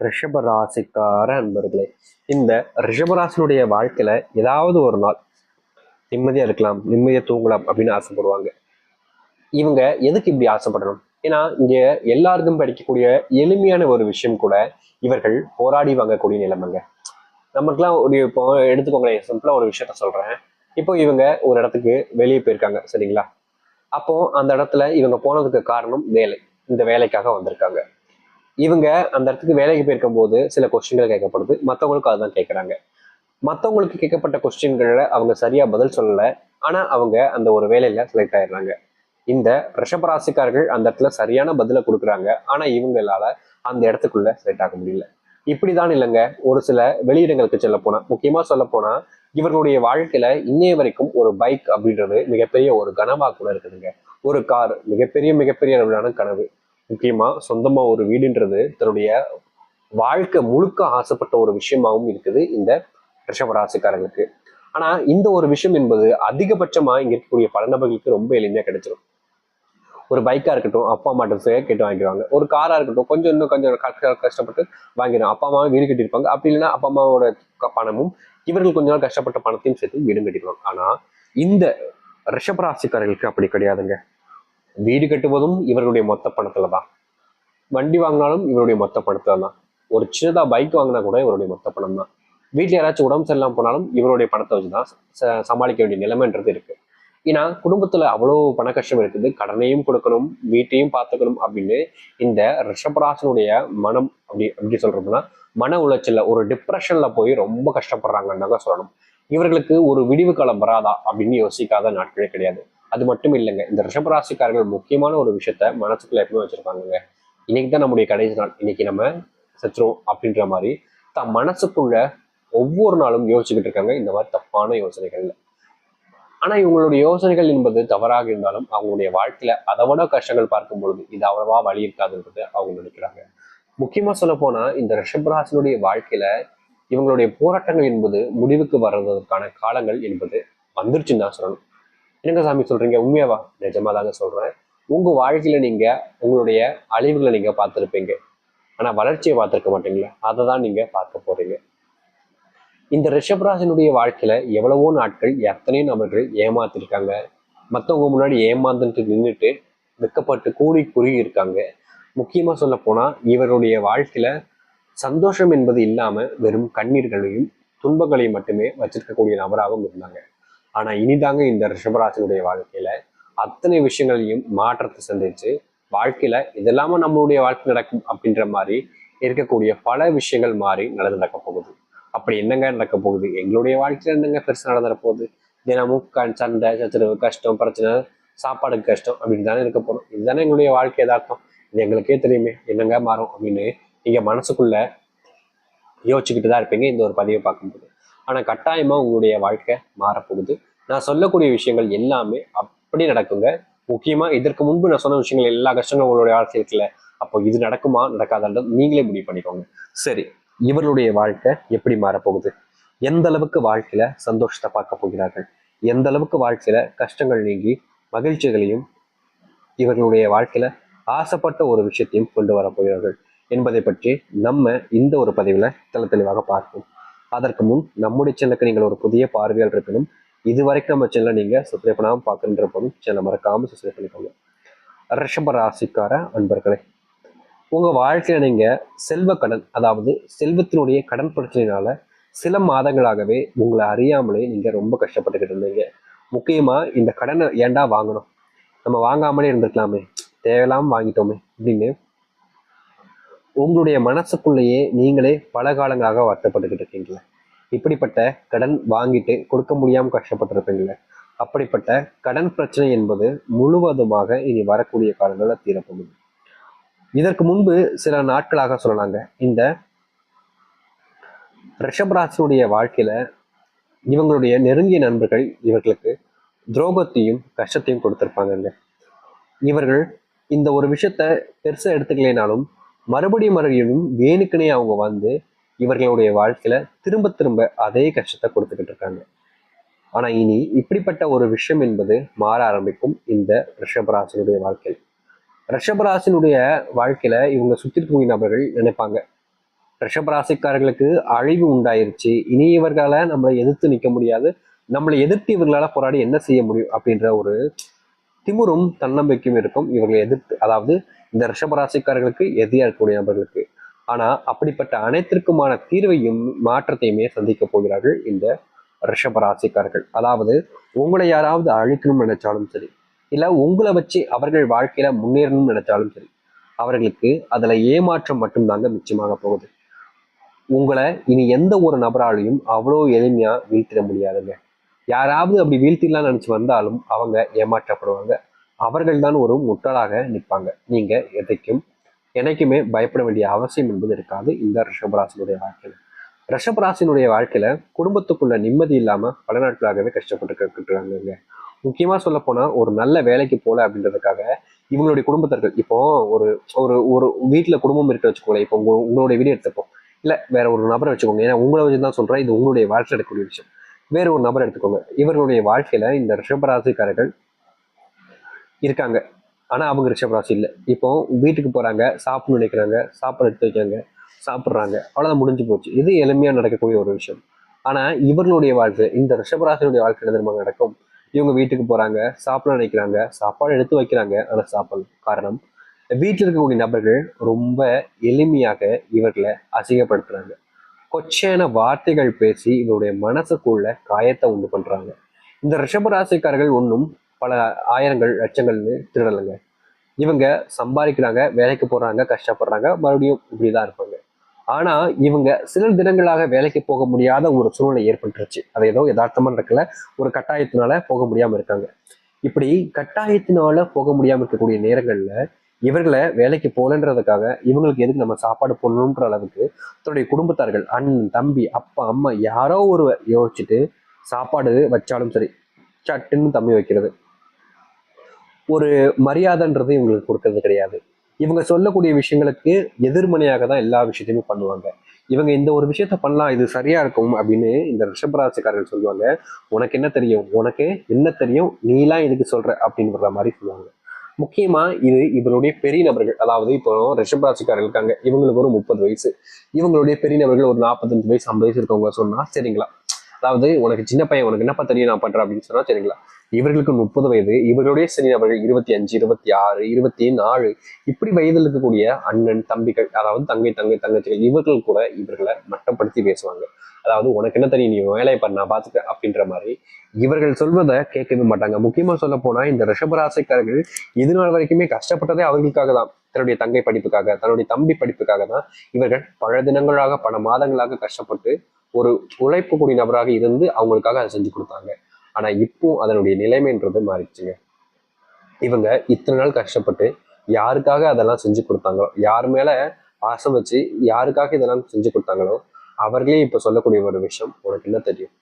ரிஷபராசிக்கார அன்பர்களே, இந்த ரிஷபராசினுடைய வாழ்க்கையில ஏதாவது ஒரு நாள் நிம்மதியா இருக்கலாம், நிம்மதியா தூங்கலாம் அப்படின்னு ஆசைப்படுவாங்க. இவங்க எதுக்கு இப்படி ஆசைப்படணும்? ஏன்னா இங்க எல்லாருக்கும் படிக்கக்கூடிய எளிமையான ஒரு விஷயம் கூட இவர்கள் போராடி வாங்கக்கூடிய நிலைமைங்க. நமக்குலாம் ஒரு இப்போ எடுத்துக்கோங்களேன், சிம்பிளா ஒரு விஷயத்த சொல்றேன். இப்போ இவங்க ஒரு இடத்துக்கு வெளியே போயிருக்காங்க, சரிங்களா? அப்போ அந்த இடத்துல இவங்க போனதுக்கு காரணம் வேலை. இந்த வேலைக்காக வந்திருக்காங்க. இவங்க அந்த இடத்துக்கு வேலைக்கு போயிருக்கும் போது சில கொஸ்டின்கள் கேட்கப்படுது, மற்றவங்களுக்கும் அதுதான் கேட்கறாங்க. மற்றவங்களுக்கு கேட்கப்பட்ட கொஸ்டின்களை அவங்க சரியா பதில் சொல்லல, ஆனா அவங்க அந்த ஒரு வேலையில செலக்ட் ஆயிடுறாங்க. இந்த ரிஷபராசிக்காரர்கள் அந்த இடத்துல சரியான பதில கொடுக்குறாங்க, ஆனா இவங்களால அந்த இடத்துக்குள்ள செலக்ட் ஆக முடியல. இப்படிதான் இல்லைங்க, ஒரு சில வெளியிடங்களுக்கு செல்ல போனா, முக்கியமா சொல்ல போனா இவர்களுடைய வாழ்க்கையில இன்னைய வரைக்கும் ஒரு பைக் அப்படின்றது மிகப்பெரிய ஒரு கனவா கூட இருக்குதுங்க. ஒரு கார் மிகப்பெரிய மிகப்பெரிய அளவிலான கனவு. முக்கியமா சொந்தமா ஒரு வீடுன்றது தன்னுடைய வாழ்க்கை முழுக்க ஆசைப்பட்ட ஒரு விஷயமாகவும் இருக்குது இந்த ரிஷபராசிக்காரங்களுக்கு. ஆனா இந்த ஒரு விஷயம் என்பது அதிகபட்சமா இங்க இருக்கக்கூடிய பல நபர்களுக்கு ரொம்ப எளிமையா கிடைச்சிடும். ஒரு பைக்கா இருக்கட்டும், அப்பா அம்மாட்ட கேட்டு வாங்கிடுவாங்க. ஒரு காரா இருக்கட்டும், இன்னும் கொஞ்சம் கஷ்டப்பட்டு வாங்கிடும். அப்பா அம்மாவை வீடு கட்டியிருப்பாங்க. அப்படி இல்லைன்னா அப்பா அம்மாவோட பணமும் இவர்கள் கொஞ்ச நாள் கஷ்டப்பட்ட பணத்தையும் சேர்த்து வீடும் கட்டிடுவாங்க. ஆனா இந்த ரிஷபராசிக்காரர்களுக்கு அப்படி கிடையாதுங்க. வீடு கட்டுவதும் இவர்களுடைய மொத்த பணத்துல தான். வண்டி வாங்கினாலும் இவருடைய மொத்த பணத்துல தான். ஒரு சின்னதா பைக் வாங்கினா கூட இவருடைய மொத்த பணம் தான். வீட்டுல யாராச்சும் உடம்பு சரியில்லாம போனாலும் இவருடைய பணத்தை வச்சுதான் சமாளிக்க வேண்டிய நிலைமைன்றது இருக்கு. ஏன்னா குடும்பத்துல அவ்வளவு பண கஷ்டம் இருக்குது, கடனையும் கொடுக்கணும், வீட்டையும் பார்த்துக்கணும் அப்படின்னு இந்த ரிஷபராசனுடைய மனம் அப்படி சொல்றதுன்னா மன உளைச்சல்ல ஒரு டிப்ரெஷன்ல போய் ரொம்ப கஷ்டப்படுறாங்கன்னு சொல்லணும். இவர்களுக்கு ஒரு விடிவு காலம் வராதா அப்படின்னு யோசிக்காத நாட்களே கிடையாது. அது மட்டும் இல்லைங்க, இந்த ரிஷபராசிக்காரர்கள் முக்கியமான ஒரு விஷயத்த மனசுக்குள்ள எப்பவுமே வச்சிருப்பாங்க. இன்னைக்கு தான் நம்முடைய கடைசி நாள், இன்னைக்கு நம்ம செத்துரும் அப்படின்ற மாதிரி தான் மனசுக்குள்ள ஒவ்வொரு நாளும் யோசிச்சுக்கிட்டு இருக்காங்க இந்த மாதிரி தப்பான யோசனைகள்ல. ஆனா இவங்களுடைய யோசனைகள் என்பது தவறாக இருந்தாலும் அவங்களுடைய வாழ்க்கையில அதை விட கஷ்டங்கள் பார்க்கும் பொழுது இது அவ்வளவா வழி இருக்காதுன்றது அவங்க நினைக்கிறாங்க. முக்கியமா சொல்ல போனா இந்த ரிஷபராசினுடைய வாழ்க்கையில இவங்களுடைய போராட்டங்கள் என்பது முடிவுக்கு வர்றதுக்கான காலங்கள் என்பது வந்துருச்சுன்னு தான் சொல்லணும். என்னங்க சாமி சொல்றீங்க, உண்மையாவா? நிஜமா தாங்க சொல்றேன். உங்க வாழ்க்கையில நீங்க உங்களுடைய அழிவுகளை நீங்க பார்த்திருப்பீங்க, ஆனா வளர்ச்சியை பார்த்திருக்க மாட்டீங்களா? அதை தான் நீங்க பார்க்க போறீங்க. இந்த ரிஷபராசினுடைய வாழ்க்கையில எவ்வளவோ நாட்கள் எத்தனையோ நபர்கள் ஏமாத்திருக்காங்க. மற்றவங்க முன்னாடி ஏமாந்துட்டு நின்றுட்டு வெக்கப்பட்டு கூடி குறுகி இருக்காங்க. முக்கியமா சொல்ல போனா இவருடைய வாழ்க்கையில சந்தோஷம் என்பது இல்லாம வெறும் கண்ணீர்களையும் துன்பங்களையும் மட்டுமே வச்சிருக்கக்கூடிய நபராகவும் இருந்தாங்க. ஆனா இனிதாங்க இந்த ரிஷபராசினுடைய வாழ்க்கையில அத்தனை விஷயங்களையும் மாற்றத்தை சந்திச்சு வாழ்க்கையில இதெல்லாம நம்மளுடைய வாழ்க்கை நடக்கும் அப்படின்ற மாதிரி இருக்கக்கூடிய பல விஷயங்கள் மாறி நடக்க போகுது. அப்படி என்னங்க நடக்க போகுது? எங்களுடைய வாழ்க்கையில என்னங்க பெருசா நடந்துட போகுது? தினமும் சண்டை சச்சரவு, கஷ்டம், பிரச்சனை, சாப்பாடுக்கு கஷ்டம் அப்படின்னு தானே இருக்க போறோம். இதுதானே எங்களுடைய வாழ்க்கை எதார்த்தம். இது எங்களுக்கே தெரியுமே, என்னங்க மாறும் அப்படின்னு நீங்க மனசுக்குள்ள யோசிச்சுக்கிட்டு தான் இருப்பீங்க இந்த ஒரு பதிவை பார்க்கும்போது. ஆனா கட்டாயமா உங்களுடைய வாழ்க்கை மாறப்போகுது. நான் சொல்லக்கூடிய விஷயங்கள் எல்லாமே அப்படி நடக்குங்க. முக்கியமா இதற்கு முன்பு நான் சொன்ன விஷயங்கள் எல்லா கஷ்டங்களும் உங்களுடைய வாழ்க்கை இருக்குல்ல, அப்போ இது நடக்குமா நடக்காதான்றது நீங்களே முடிவு பண்ணிக்கோங்க. சரி, இவர்களுடைய வாழ்க்கை எப்படி மாறப்போகுது? எந்த அளவுக்கு வாழ்க்கையில சந்தோஷத்தை பார்க்க போகிறார்கள்? எந்த அளவுக்கு வாழ்க்கையில கஷ்டங்கள் நீங்கி மகிழ்ச்சிகளையும் இவர்களுடைய வாழ்க்கையில ஆசைப்பட்ட ஒரு விஷயத்தையும் கொண்டு வரப்போகிறார்கள் என்பதை பற்றி நம்ம இந்த ஒரு பதிவுல தெளிவாக பார்ப்போம். அதற்கு முன் நம்முடைய சேனலுக்கு நீங்கள் ஒரு புதிய பார்வையால் இருக்கணும். இதுவரைக்கும் நம்ம சேனலை நீங்க சப்ஸ்கிரைப் பண்ணாமல் பார்க்கின்ற போதும் சேனலை மறக்காம சப்ஸ்கிரைப் பண்ணிக்கோங்க. ரிஷப ராசிக்கார அன்பர்களே, உங்க வாழ்க்கையில நீங்க செல்வ கடன், அதாவது செல்வத்தினுடைய கடன் பிரச்சனையினால சில மாதங்களாகவே உங்களை அறியாமலே நீங்க ரொம்ப கஷ்டப்பட்டுக்கிட்டு இருந்தீங்க. முக்கியமா இந்த கடனை ஏன்டா வாங்கணும், நம்ம வாங்காமலே இருந்திருக்கலாமே, தேவையில்லாம வாங்கிட்டோமே அப்படின்னு உங்களுடைய மனசுக்குள்ளேயே நீங்களே பல காலங்களாக வருத்தப்பட்டுக்கிட்டு இருக்கீங்களே. இப்படிப்பட்ட கடன் வாங்கிட்டு கொடுக்க முடியாம கஷ்டப்பட்டிருப்பீங்களே. அப்படிப்பட்ட கடன் பிரச்சனை என்பது முழுவதுமாக இனி வரக்கூடிய காலங்களில் தீரப்போகுது. இதற்கு முன்பு சில நாட்களாக சொல்லலாங்க, இந்த ரிஷபராசினுடைய வாழ்க்கையில இவங்களுடைய நெருங்கிய நண்பர்கள் இவர்களுக்கு துரோகத்தையும் கஷ்டத்தையும் கொடுத்திருப்பாங்க. இவர்கள் இந்த ஒரு விஷயத்த பெருசா எடுத்துக்கலைனாலும் மறுபடியும் வேணுக்குனே அவங்க வந்து இவர்களுடைய வாழ்க்கையில திரும்ப திரும்ப அதே கஷ்டத்தை கொடுத்துக்கிட்டு இருக்காங்க. ஆனா இனி இப்படிப்பட்ட ஒரு விஷயம் என்பது மாற ஆரம்பிக்கும் இந்த ரிஷபராசினுடைய வாழ்க்கையில். ரிஷபராசினுடைய வாழ்க்கையில இவங்க சுத்தி இருக்கக்கூடிய நபர்கள் நினைப்பாங்க, ரிஷபராசிக்காரர்களுக்கு அழிவு உண்டாயிருச்சு, இனி இவர்களால நம்மளை எதிர்த்து நிற்க முடியாது, நம்மளை எதிர்த்து இவர்களால போராடி என்ன செய்ய முடியும் அப்படின்ற ஒரு திமிரும் தன்னம்பிக்கையும் இருக்கும் இவர்களை எதிர்த்து. அதாவது இந்த ரிஷபராசிக்காரர்களுக்கு எதிரியா இருக்கக்கூடிய நபர்களுக்கு. ஆனா அப்படிப்பட்ட அனைத்திற்குமான தீர்வையும் மாற்றத்தையுமே சந்திக்க போகிறார்கள் இந்த ரிஷபராசிக்காரர்கள். அதாவது உங்களை யாராவது அழிக்கணும்னு நினைச்சாலும் சரி, இல்ல உங்களை வச்சு அவர்கள் வாழ்க்கையில முன்னேறணும்னு நினைச்சாலும் சரி, அவர்களுக்கு அதுல ஏமாற்றம் மட்டும்தாங்க மிச்சமாக போகுது. உங்களை இனி எந்த ஒரு நபராலையும் அவ்வளோ எளிமையா வீழ்த்திட முடியாதுங்க. யாராவது அப்படி வீழ்த்திடலாம்னு நினைச்சு வந்தாலும் அவங்க ஏமாற்றப்படுவாங்க. அவர்கள் தான் ஒரு முட்டாளாக நிற்பாங்க. நீங்க எதைக்கும் என்னைக்குமே பயப்பட வேண்டிய அவசியம் என்பது இருக்காது இந்த ரிஷபராசினுடைய வாழ்க்கையில. ரிஷபராசினுடைய வாழ்க்கையில குடும்பத்துக்குள்ள நிம்மதி இல்லாம பல நாட்களாகவே கஷ்டப்பட்டு. முக்கியமா சொல்ல போனா ஒரு நல்ல வேலைக்கு போல அப்படின்றதுக்காக இவங்களுடைய குடும்பத்தர்கள் இப்போ ஒரு ஒரு ஒரு வீட்டுல குடும்பம் இருக்க வச்சுக்கோங்களேன். இப்போ உங்களுடைய வீடு எடுத்துப்போம், இல்ல வேற ஒரு நபரை வச்சுக்கோங்க. ஏன்னா உங்களை வச்சுதான் சொல்றேன், இது உங்களுடைய வாழ்க்கையில் எடுக்கக்கூடிய விஷயம். வேற ஒரு நபர் எடுத்துக்கோங்க. இவர்களுடைய வாழ்க்கையில இந்த ரிஷபராசிக்காரர்கள் இருக்காங்க, ஆனா அவங்க ரிஷபராசி இல்லை. இப்போ வீட்டுக்கு போறாங்க, சாப்பிடணும்னு நினைக்கிறாங்க, சாப்பாடு எடுத்து வைக்கிறாங்க, சாப்பிட்றாங்க, அவ்வளவுதான், முடிஞ்சு போச்சு. இது எளிமையா நடக்கக்கூடிய ஒரு விஷயம். ஆனா இவர்களுடைய வாழ்க்கை, இந்த ரிஷபராசினுடைய வாழ்க்கை எதிர்மா நடக்கும். இவங்க வீட்டுக்கு போறாங்க, சாப்பிட நினைக்கிறாங்க, சாப்பாடு எடுத்து வைக்கிறாங்க, ஆனா சாப்பிடலாம். காரணம், வீட்டில் இருக்கக்கூடிய நபர்கள் ரொம்ப எளிமையாக இவர்களை அசிங்கப்படுத்துறாங்க. கொச்சையான வார்த்தைகள் பேசி இவருடைய மனசுக்குள்ள காயத்தை உண்டு பண்றாங்க. இந்த ரிஷபராசிக்காரர்கள் ஒன்றும் பல ஆயிரங்கள் லட்சங்கள்னு திருடலைங்க. இவங்க சம்பாதிக்கிறாங்க, வேலைக்கு போறாங்க, கஷ்டப்படுறாங்க, மறுபடியும் இப்படிதான் இருப்பாங்க. ஆனா இவங்க சில தினங்களாக வேலைக்கு போக முடியாத ஒரு சூழ்நிலை ஏற்பட்டுருச்சு. அது ஏதோ யதார்த்தமா நடக்கல, ஒரு கட்டாயத்தினால போக முடியாம இருக்காங்க. இப்படி கட்டாயத்தினால போக முடியாம இருக்கக்கூடிய நேரங்கள்ல இவர்களை வேலைக்கு போகலன்றதுக்காக இவங்களுக்கு எதுக்கு நம்ம சாப்பாடு போடணுன்ற அளவுக்கு தன்னுடைய குடும்பத்தார்கள், அண்ணன், தம்பி, அப்பா, அம்மா யாரோ ஒரு யோசிச்சுட்டு சாப்பாடு வச்சாலும் சரி, சட்டுன்னு தம்பி வைக்கிறது. ஒரு மரியாதைன்றது இவங்களுக்கு கொடுக்கறது கிடையாது. இவங்க சொல்லக்கூடிய விஷயங்களுக்கு எதிர்மனையாக தான் எல்லா விஷயத்தையுமே பண்ணுவாங்க. இவங்க இந்த ஒரு விஷயத்த பண்ணலாம், இது சரியா இருக்கும் அப்படின்னு இந்த ரிஷபராசிக்காரர்கள் சொல்லுவாங்க. உனக்கு என்ன தெரியும், உனக்கு என்ன தெரியும், நீலாம் இதுக்கு சொல்ற அப்படின்ற மாதிரி சொல்லுவாங்க. முக்கியமா இது இவருடைய பெரிய நபர்கள். அதாவது இப்போ ரிஷபராசிக்காரர்கள் இருக்காங்க, இவங்களுக்கு ஒரு 30 வயசு. இவங்களுடைய பெரிய நபர்கள் ஒரு 45 வயசு 50 வயசு இருக்கவங்க சொன்னா சரிங்களா. அதாவது உனக்கு சின்ன பையன், உனக்கு என்னப்பா தெரியும் நான் பண்றேன் அப்படின்னு சொன்னா சரிங்களா. இவர்களுக்கு 30 வயது, இவர்களுடைய சரி நபர்கள் 25, 26, 24, இப்படி வயதில் இருக்கக்கூடிய அண்ணன், தம்பிகள், அதாவது தங்கச்சிகள், இவர்கள் கூட இவர்களை மட்டப்படுத்தி பேசுவாங்க. அதாவது உனக்கு என்ன தெரியும், நீ வேலையை பண்ண நான் பார்த்துக்க அப்படின்ற மாதிரி இவர்கள் சொல்வதை கேட்கவே மாட்டாங்க. முக்கியமா சொல்ல போனா இந்த ரிஷபராசிக்காரர்கள் இது நாள் வரைக்குமே கஷ்டப்பட்டதே அவர்களுக்காக தான். தன்னுடைய தங்கை படிப்புக்காக, தன்னுடைய தம்பி படிப்புக்காக தான் இவர்கள் பல தினங்களாக, பல மாதங்களாக கஷ்டப்பட்டு ஒரு உழைப்பு கூடிய நபராக இருந்து அவங்களுக்காக அதை செஞ்சு கொடுத்தாங்க. ஆனா இப்போ அதனுடைய நிலைமைன்றது மாறிடுச்சுங்க. இவங்க இத்தனை நாள் கஷ்டப்பட்டு யாருக்காக அதெல்லாம் செஞ்சு கொடுத்தாங்களோ, யார் மேல ஆசை வச்சு யாருக்காக இதெல்லாம் செஞ்சு கொடுத்தாங்களோ அவர்களே இப்ப சொல்லக்கூடிய ஒரு விஷயம், உனக்கு என்ன தெரியும்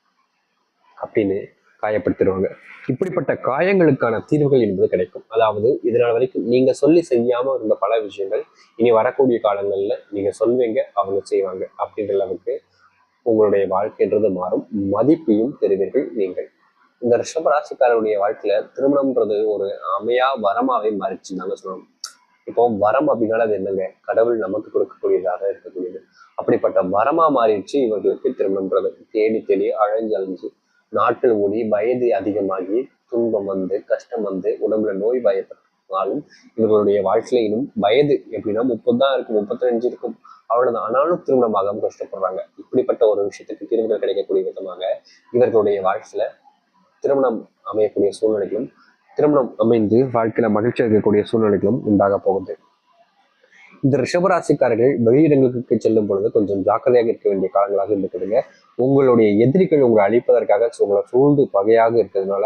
அப்படின்னு காயப்படுத்திடுவாங்க. இப்படிப்பட்ட காயங்களுக்கான தீர்வுகள் என்பது கிடைக்கும். அதாவது இதனால் வரைக்கும் நீங்க சொல்லி செய்யாம இருந்த பல விஷயங்கள் இனி வரக்கூடிய காலங்கள்ல நீங்க சொல்வீங்க, அவங்க செய்வாங்க அப்படின்ற அளவுக்கு உங்களுடைய வாழ்க்கைன்றது மாறும். மதிப்பையும் பெறுவீர்கள் நீங்கள். இந்த ரிஷபராசிக்காரருடைய வாழ்க்கையில திருமணம்ன்றது ஒரு அமையா வரமாவே மாறிச்சுன்னு தாங்க சொல்லணும். இப்போ வரம் அப்படின்னால அது என்னங்க, கடவுள் நமக்கு கொடுக்கக்கூடியதாக இருக்கக்கூடியது. அப்படிப்பட்ட வரமா மாறிடுச்சு இவர்களுக்கு திருமணம்ன்றது. தேடி தேடி அழைஞ்சு அழிஞ்சு நாட்கள் ஓடி வயது அதிகமாகி துன்பம் வந்து கஷ்டம் வந்து உடம்புல நோய் பயப்பட்டாலும் இவர்களுடைய வாழ்க்கையில இன்னும் வயது எப்படின்னா 30 தான் இருக்கும், 35 இருக்கும், அவ்வளவுதான். ஆனாலும் திருமணமாக கஷ்டப்படுறாங்க. இப்படிப்பட்ட ஒரு விஷயத்துக்கு தீர்வுகள் கிடைக்கக்கூடிய விதமாக இவர்களுடைய வாழ்க்கையில திருமணம் அமையக்கூடிய சூழ்நிலைகளும், திருமணம் அமைந்து வாழ்க்கையில மகிழ்ச்சி இருக்கக்கூடிய சூழ்நிலைகளும் உண்டாக போகுது. இந்த ரிஷபராசிக்காரர்கள் வெளியிடங்களுக்கு செல்லும் பொழுது கொஞ்சம் ஜாக்கிரதையாக இருக்க வேண்டிய காலங்களாக இருக்குதுங்க. உங்களுடைய எதிரிகள் உங்களை அழிப்பதற்காக உங்களை சூழ்ந்து பகையாக இருக்கிறதுனால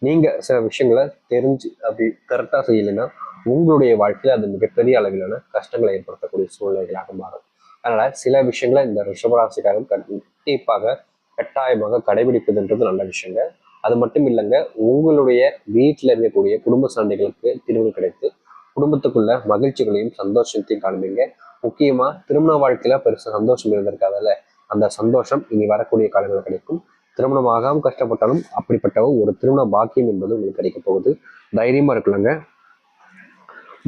நீங்க சில விஷயங்களை தெரிஞ்சு அப்படி கரெக்டா செய்யலைன்னா உங்களுடைய வாழ்க்கையில அது மிகப்பெரிய அளவிலான கஷ்டங்களை ஏற்படுத்தக்கூடிய சூழ்நிலைகளாக மாறும். அதனால சில விஷயங்களை இந்த ரிஷபராசிக்காரர்கள் கண்டிப்பாக கட்டாயமாக கடைபிடிப்பதுன்றது நல்ல விஷயங்க. அது மட்டும் இல்லைங்க, உங்களுடைய வீட்டில் இருக்கக்கூடிய குடும்ப சண்டைகளுக்கு தீர்வு கிடைத்து குடும்பத்துக்குள்ள மகிழ்ச்சிகளையும் சந்தோஷத்தையும் காணுவீங்க. முக்கியமா திருமண வாழ்க்கையில பெருசா சந்தோஷம் இருந்திருக்காதுல்ல, அந்த சந்தோஷம் இனி வரக்கூடிய காலங்கள் கிடைக்கும். திருமணமாகாமல் கஷ்டப்பட்டாலும் அப்படிப்பட்ட ஒரு திருமண பாக்கியம் என்பது உங்களுக்கு கிடைக்க போகுது. தைரியமா இருக்கலாங்க.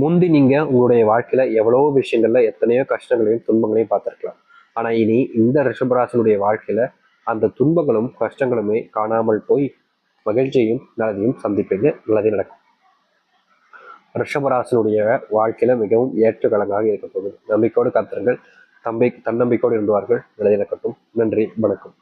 முந்தி நீங்க உங்களுடைய வாழ்க்கையில எவ்வளவோ விஷயங்கள்ல எத்தனையோ கஷ்டங்களையும் துன்பங்களையும் பார்த்திருக்கலாம். ஆனா இனி இந்த ரிஷபராசினுடைய வாழ்க்கையில அந்த துன்பங்களும் கஷ்டங்களுமே காணாமல் போய் மகிழ்ச்சியும் நல்லதையும் சந்திப்பீங்க, நல்லதே நடக்கும். ரிஷபராசினுடைய வாழ்க்கையில மிகவும் ஏற்றகலங்களாக இருக்க போகுது. நம்பிக்கையோடு காத்திருங்கள். தன்னம்பிக்கையோடு இருந்துவார்கள். நல்லதே நடக்கட்டும். நன்றி, வணக்கம்.